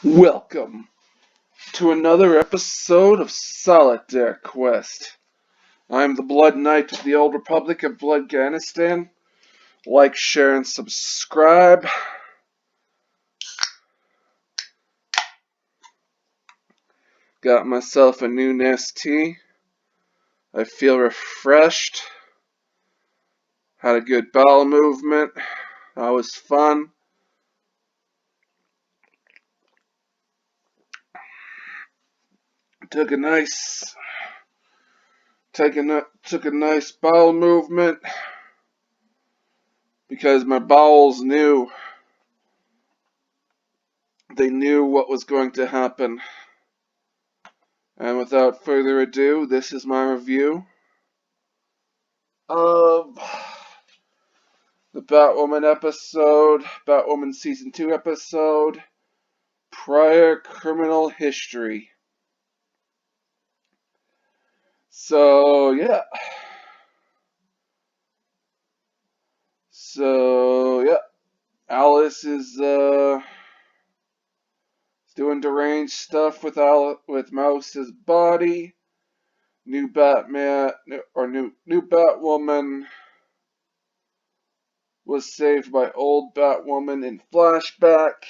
Welcome to another episode of Solitaire Quest. I'm the Blood Knight of the Old Republic of Bloodganistan. Like, share, and subscribe. Got myself a new nest tea. I feel refreshed. Had a good bowel movement. That was fun. Took a nice bowel movement because my bowels knew. They knew what was going to happen. And without further ado, this is my review of the Batwoman episode, Batwoman Season 2 episode, Prior Criminal History. So, yeah. Alice is doing deranged stuff with Mouse's body. New Batwoman was saved by old Batwoman in flashback.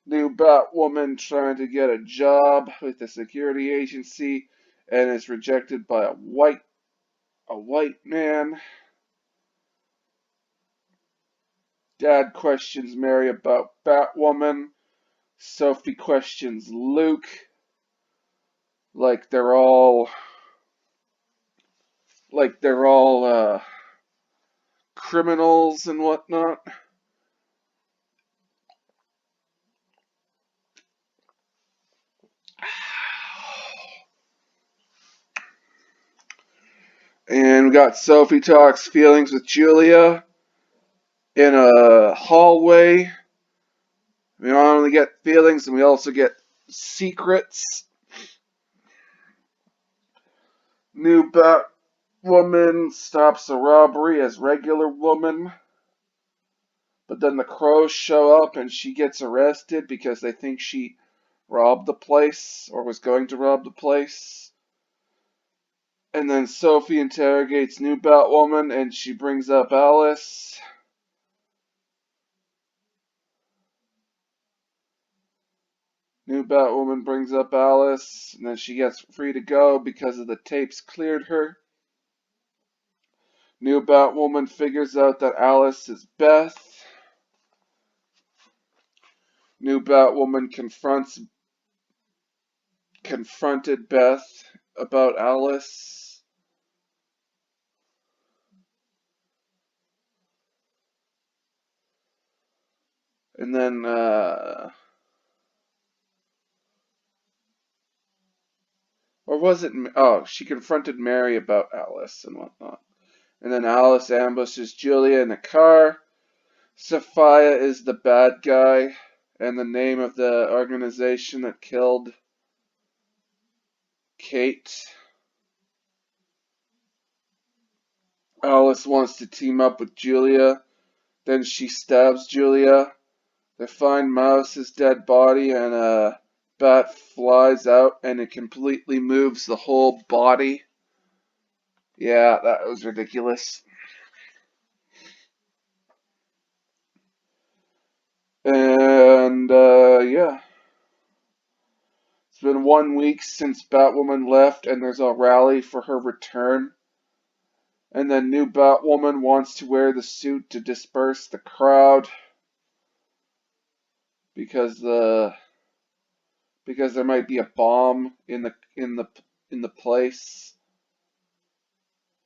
New Batwoman trying to get a job with the security agency and is rejected by a white man. Dad questions Mary about Batwoman. Sophie questions Luke. Like they're all criminals and whatnot. And we got Sophie talks feelings with Julia in a hallway. We not only get feelings, and we also get secrets. New Batwoman stops a robbery as regular woman. But then the Crows show up and she gets arrested because they think she robbed the place or was going to rob the place. And then Sophie interrogates new Batwoman and she brings up Alice. New Batwoman brings up Alice and then she gets free to go because of the tapes cleared her. New Batwoman figures out that Alice is Beth. New Batwoman confronted Beth about Alice. And then, or was it? Oh, she confronted Mary about Alice and whatnot. And then Alice ambushes Julia in a car. Sophia is the bad guy, and the name of the organization that killed Kate. Alice wants to team up with Julia. Then she stabs Julia. They find Mouse's dead body, and a bat flies out, and it completely moves the whole body. Yeah, that was ridiculous. And, yeah. It's been 1 week since Batwoman left, and there's a rally for her return. And then new Batwoman wants to wear the suit to disperse the crowd because there might be a bomb in the place.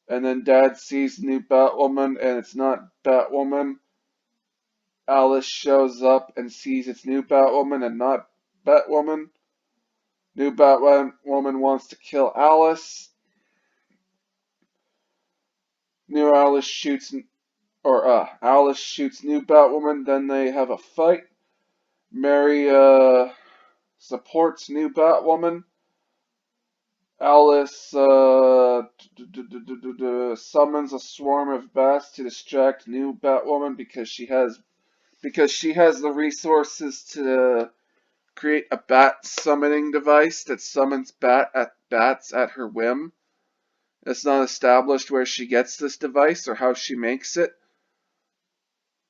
And then Dad sees new Batwoman, and it's not Batwoman. Alice shows up and sees it's new Batwoman and not Batwoman. New Batwoman wants to kill Alice. Alice shoots new Batwoman. Then they have a fight. Mary supports new Batwoman. Alice summons a swarm of bats to distract new Batwoman because she has the resources to create a bat summoning device that summons bats at her whim. It's not established where she gets this device or how she makes it,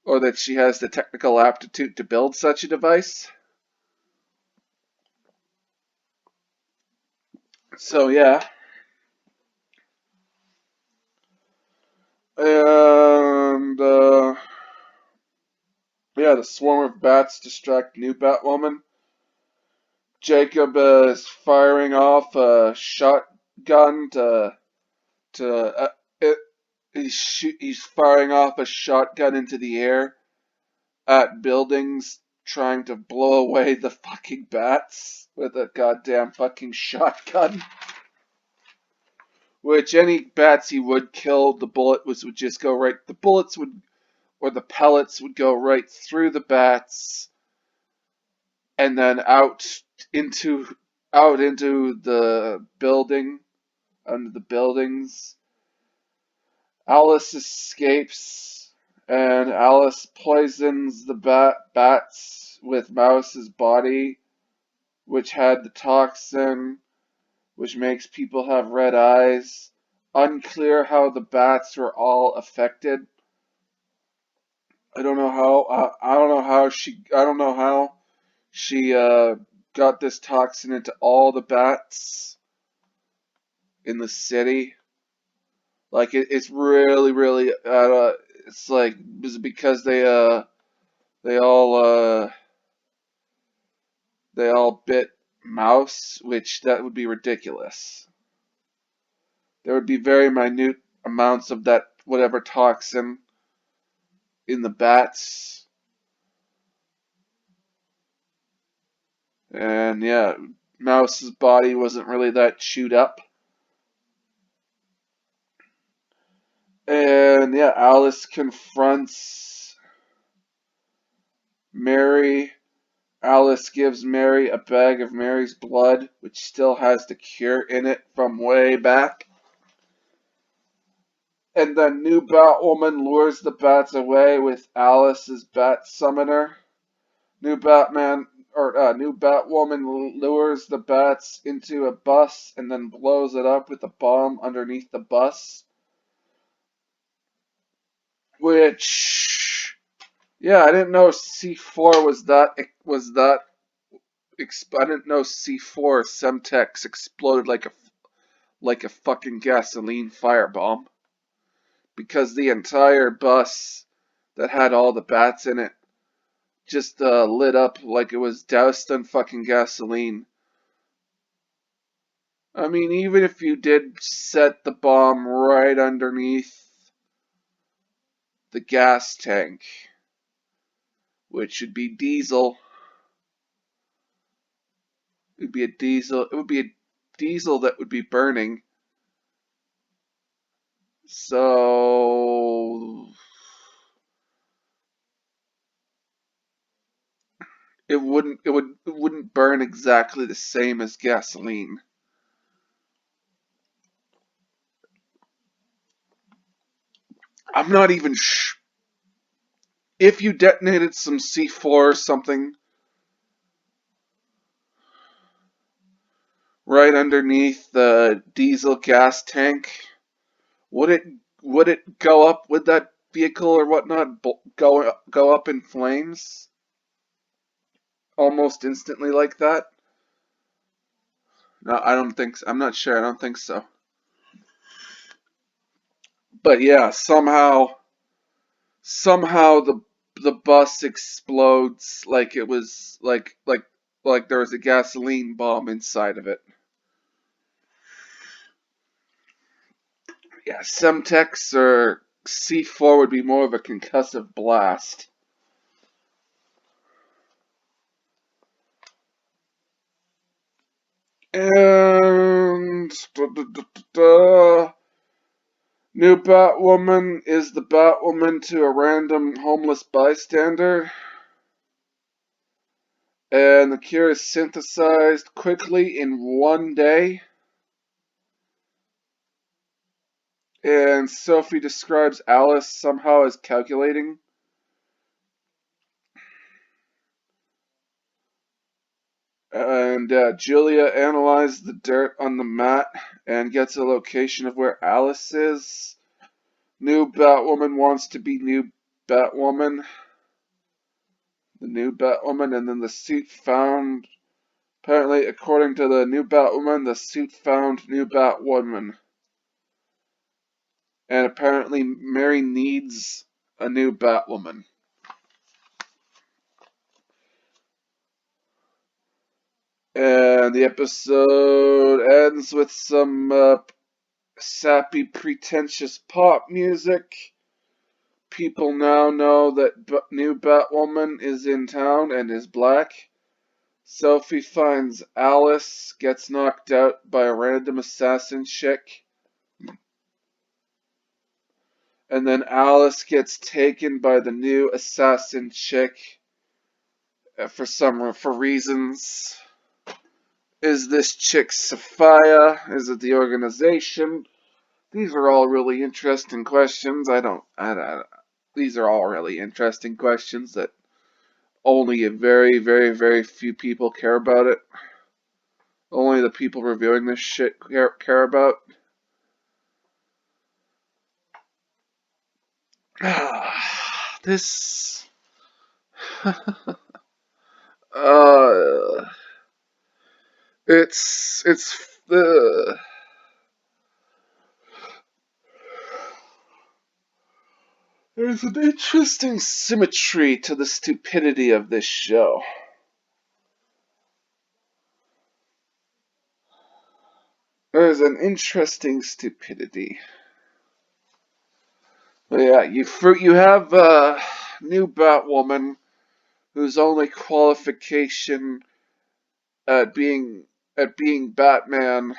or that she has the technical aptitude to build such a device. So yeah. And yeah, the swarm of bats distract new Batwoman. Jacob is firing off a shotgun to it, he's firing off a shotgun into the air at buildings, trying to blow away the fucking bats with a goddamn fucking shotgun. Which any bats he would kill, the bullet would just go right. The bullets would, or the pellets would go right through the bats, and then into into the building, under the buildings. Alice escapes, and Alice poisons the bats with Mouse's body, which had the toxin, which makes people have red eyes. Unclear how the bats were all affected. I don't know how. I don't know how she. I don't know how she got this toxin into all the bats in the city. Like it's really, really. It's like is it because they all they all bit mouse, which that would be ridiculous. There would be very minute amounts of that whatever toxin in the bats. And yeah, Mouse's body wasn't really that chewed up. And yeah, Alice confronts Mary. Alice gives Mary a bag of Mary's blood, which still has the cure in it from way back. And then new Batwoman lures the bats away with Alice's bat summoner. New Batwoman lures the bats into a bus and then blows it up with a bomb underneath the bus. Which, yeah, I didn't know C4 was that. I didn't know C4 Semtex exploded like a fucking gasoline firebomb, because the entire bus that had all the bats in it just lit up like it was doused in fucking gasoline. I mean, even if you did set the bomb right underneath the gas tank, which would be diesel, it would be a diesel that would be burning. So it wouldn't burn exactly the same as gasoline. I'm not even if you detonated some C4 or something right underneath the diesel gas tank, would it go up with that vehicle or whatnot, go up in flames almost instantly like that? No, I don't think so. I'm not sure. I don't think so. But yeah, somehow the bus explodes like it was like there was a gasoline bomb inside of it. Yeah, Semtex or C4 would be more of a concussive blast. And new Batwoman is the Batwoman to a random homeless bystander. And the cure is synthesized quickly in one day. And Sophie describes Alice somehow as calculating. And Julia analyzed the dirt on the mat and gets a location of where Alice is. New Batwoman wants to be new Batwoman. The new Batwoman, and then the suit found. Apparently, according to the new Batwoman, the suit found new Batwoman. And apparently, Mary needs a new Batwoman. And the episode ends with some sappy, pretentious pop music. People now know that new Batwoman is in town and is black. Sophie finds Alice, gets knocked out by a random assassin chick. And then Alice gets taken by the new assassin chick for reasons. Is this chick Sophia? Is it the organization? These are all really interesting questions. These are all really interesting questions that only a very, very, very few people care about it. Only the people reviewing this shit care about. This. uh, it's the. There's an interesting symmetry to the stupidity of this show. There's an interesting stupidity. But yeah, you have new Batwoman whose only qualification at being Batman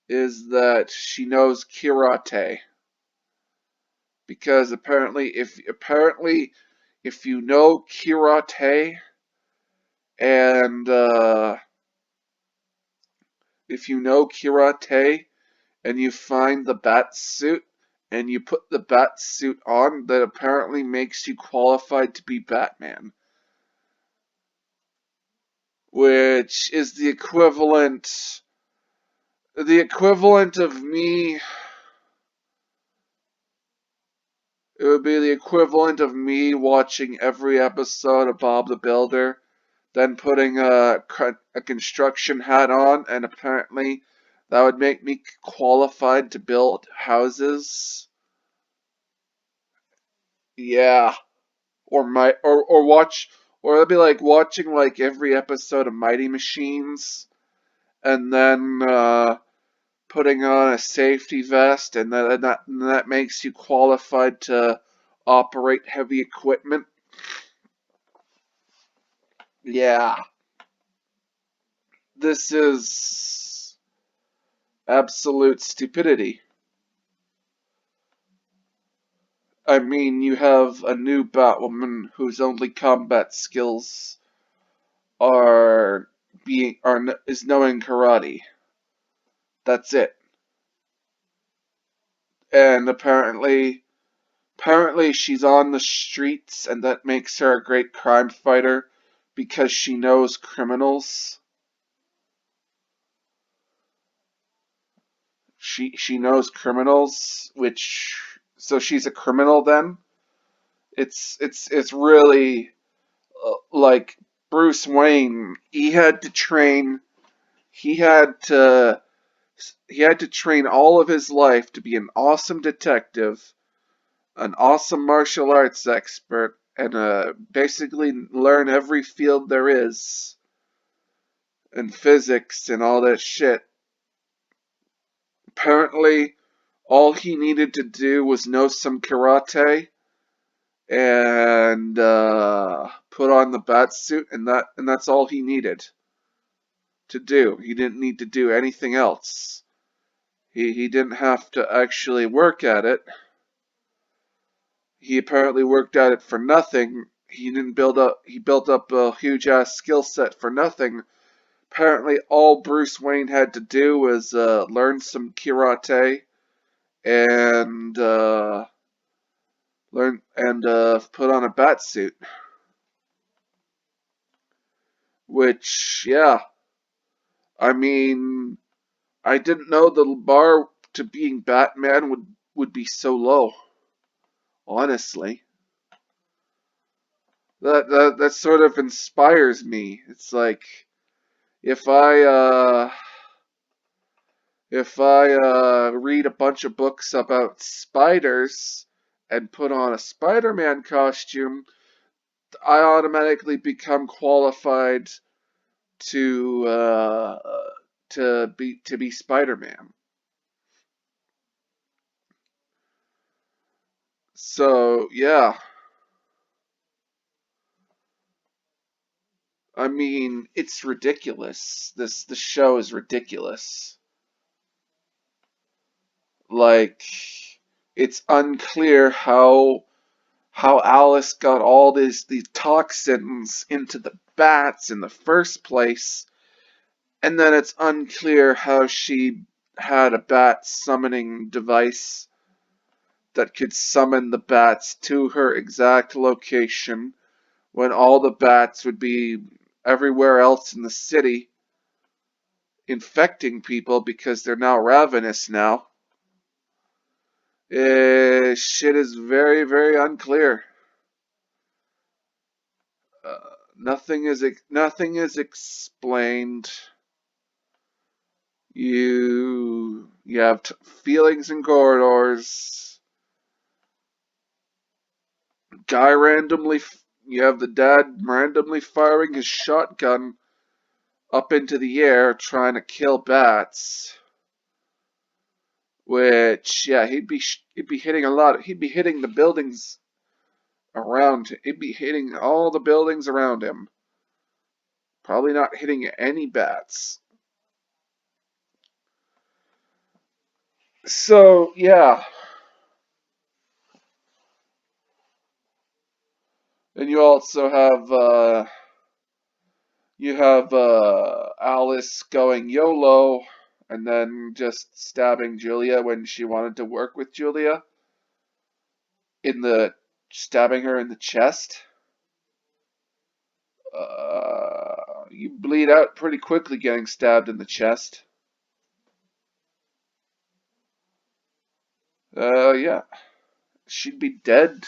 is that she knows karate. Because apparently if you know karate and if you know karate and you find the bat suit and you put the bat suit on, that apparently makes you qualified to be Batman. Which is the equivalent of me. It would be the equivalent of me watching every episode of Bob the Builder, then putting a construction hat on, and apparently that would make me qualified to build houses. Yeah, or it'd be like watching like every episode of Mighty Machines, and then putting on a safety vest, and that makes you qualified to operate heavy equipment. Yeah, this is absolute stupidity. I mean, you have a new Batwoman whose only combat skills is knowing karate. That's it. And apparently she's on the streets, and that makes her a great crime fighter because she knows criminals. She knows criminals, so she's a criminal then. It's really like Bruce Wayne. He had to he had to train all of his life to be an awesome detective, an awesome martial arts expert, and basically learn every field there is, and physics and all that shit. Apparently, all he needed to do was know some karate and put on the bat suit, and that's all he needed to do. He didn't need to do anything else. He didn't have to actually work at it. He apparently worked at it for nothing. He built up a huge ass skill set for nothing. Apparently all Bruce Wayne had to do was learn some karate and put on a bat suit. Which, yeah, I mean, I didn't know the bar to being Batman would be so low. Honestly, that sort of inspires me. It's like if I uh if I read a bunch of books about spiders and put on a Spider-Man costume, I automatically become qualified to to be Spider-Man. So yeah, I mean it's ridiculous. The show is ridiculous. Like it's unclear how Alice got all these toxins into the bats in the first place, and then it's unclear how she had a bat summoning device that could summon the bats to her exact location when all the bats would be everywhere else in the city infecting people because they're now ravenous now. Shit is very, very unclear. Nothing is explained. You have feelings in corridors. Guy randomly, you have the dad randomly firing his shotgun up into the air trying to kill bats. Which, yeah, he'd be hitting a lot. He'd be hitting the buildings around. He'd be hitting all the buildings around him. Probably not hitting any bats. So yeah, and you have Alice going YOLO and then just stabbing Julia when she wanted to work with Julia in the stabbing her in the chest. You bleed out pretty quickly getting stabbed in the chest. Yeah, she'd be dead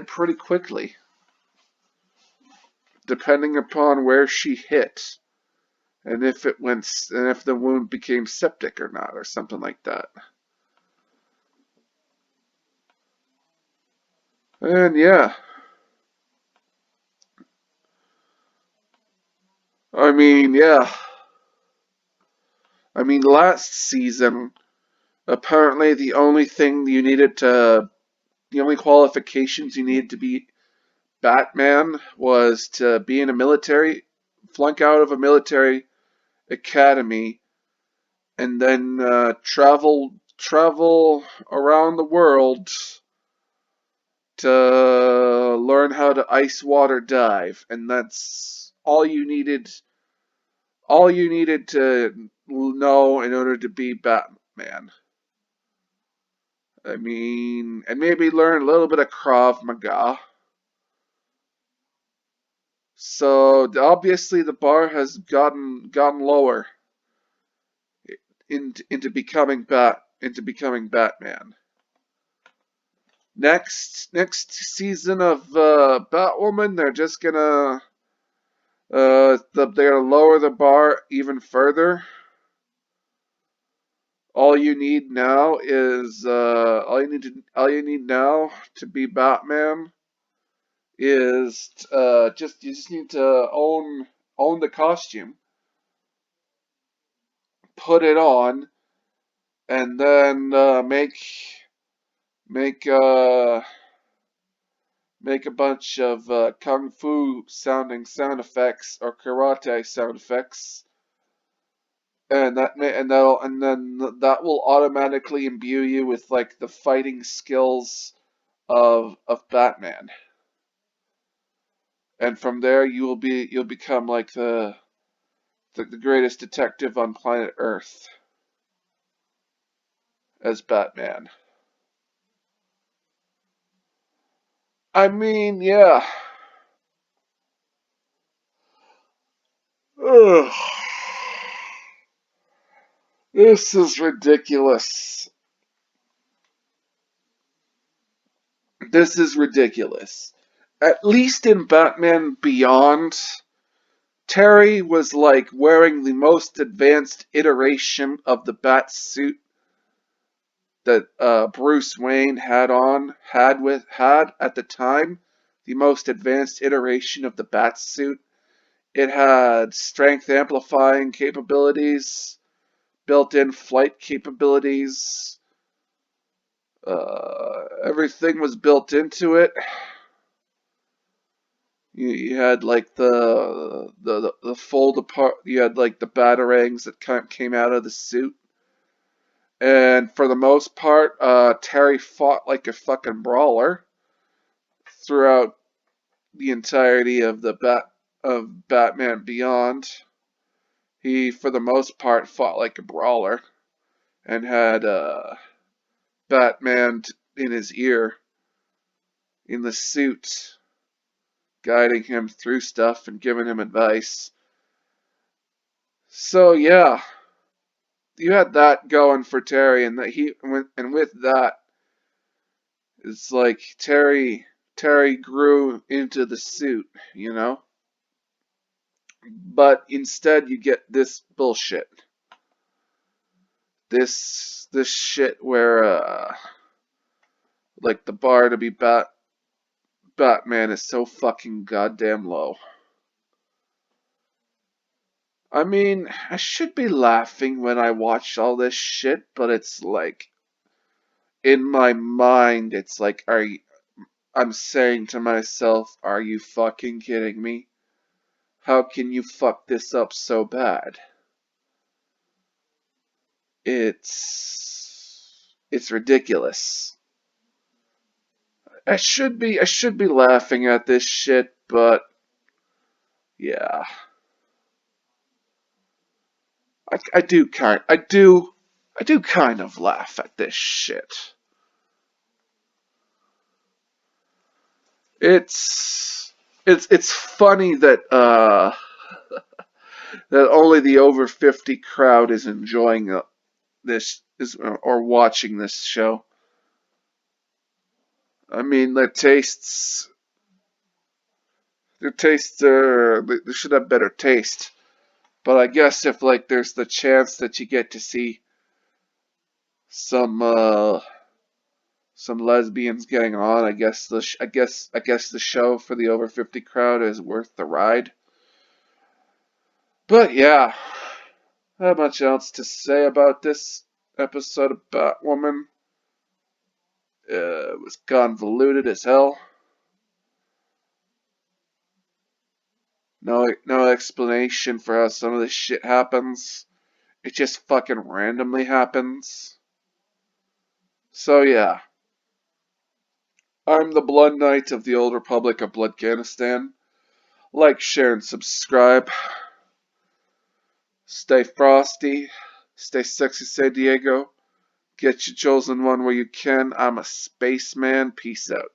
pretty quickly, depending upon where she hit and if the wound became septic or not, or something like that. And yeah, I mean, yeah, I mean, last season, apparently the only qualifications you needed to be Batman was to be in a military, flunk out of a military academy, and then travel around the world to learn how to ice water dive, and that's all you needed to know in order to be Batman. I mean, and maybe learn a little bit of Krav Maga. So obviously the bar has gotten lower into becoming Batman. Next season of Batwoman, they're gonna lower the bar even further. All you need now to be Batman is you just need to own the costume, put it on, and then make make a bunch of kung fu sounding sound effects or karate sound effects, and that will automatically imbue you with like the fighting skills of Batman, and from there you'll become like the greatest detective on planet Earth as Batman. I mean, yeah. Ugh. This is ridiculous. This is ridiculous. At least in Batman Beyond, Terry was like wearing the most advanced iteration of the bat suit that Bruce Wayne had at the time, the most advanced iteration of the bat suit. It had strength amplifying capabilities, built-in flight capabilities. Everything was built into it. You had like the fold apart. You had like the batarangs that kind of came out of the suit. And for the most part, Terry fought like a fucking brawler throughout the entirety of of Batman Beyond. He, for the most part, fought like a brawler and had Batman in his ear in the suit, guiding him through stuff and giving him advice. So yeah, you had that going for Terry, and with that, it's like Terry grew into the suit, you know. But instead, you get this bullshit. This shit where like the bar to be Batman is so fucking goddamn low. I mean, I should be laughing when I watch all this shit, but it's like in my mind, it's like, I'm saying to myself, are you fucking kidding me? How can you fuck this up so bad? It's ridiculous. I should be laughing at this shit, but yeah. I do kind of laugh at this shit. It's funny that that only the over 50 crowd is enjoying this is or watching this show. I mean, their tastes are they should have better taste. But I guess if like there's the chance that you get to see some some lesbians getting on, I guess the show for the over 50 crowd is worth the ride. But yeah, not much else to say about this episode of Batwoman. It was convoluted as hell. No explanation for how some of this shit happens. It just fucking randomly happens. So yeah, I'm the Blood Knight of the Old Republic of Bloodganistan. Like, share, and subscribe. Stay frosty. Stay sexy, San Diego. Get your chosen one where you can. I'm a spaceman. Peace out.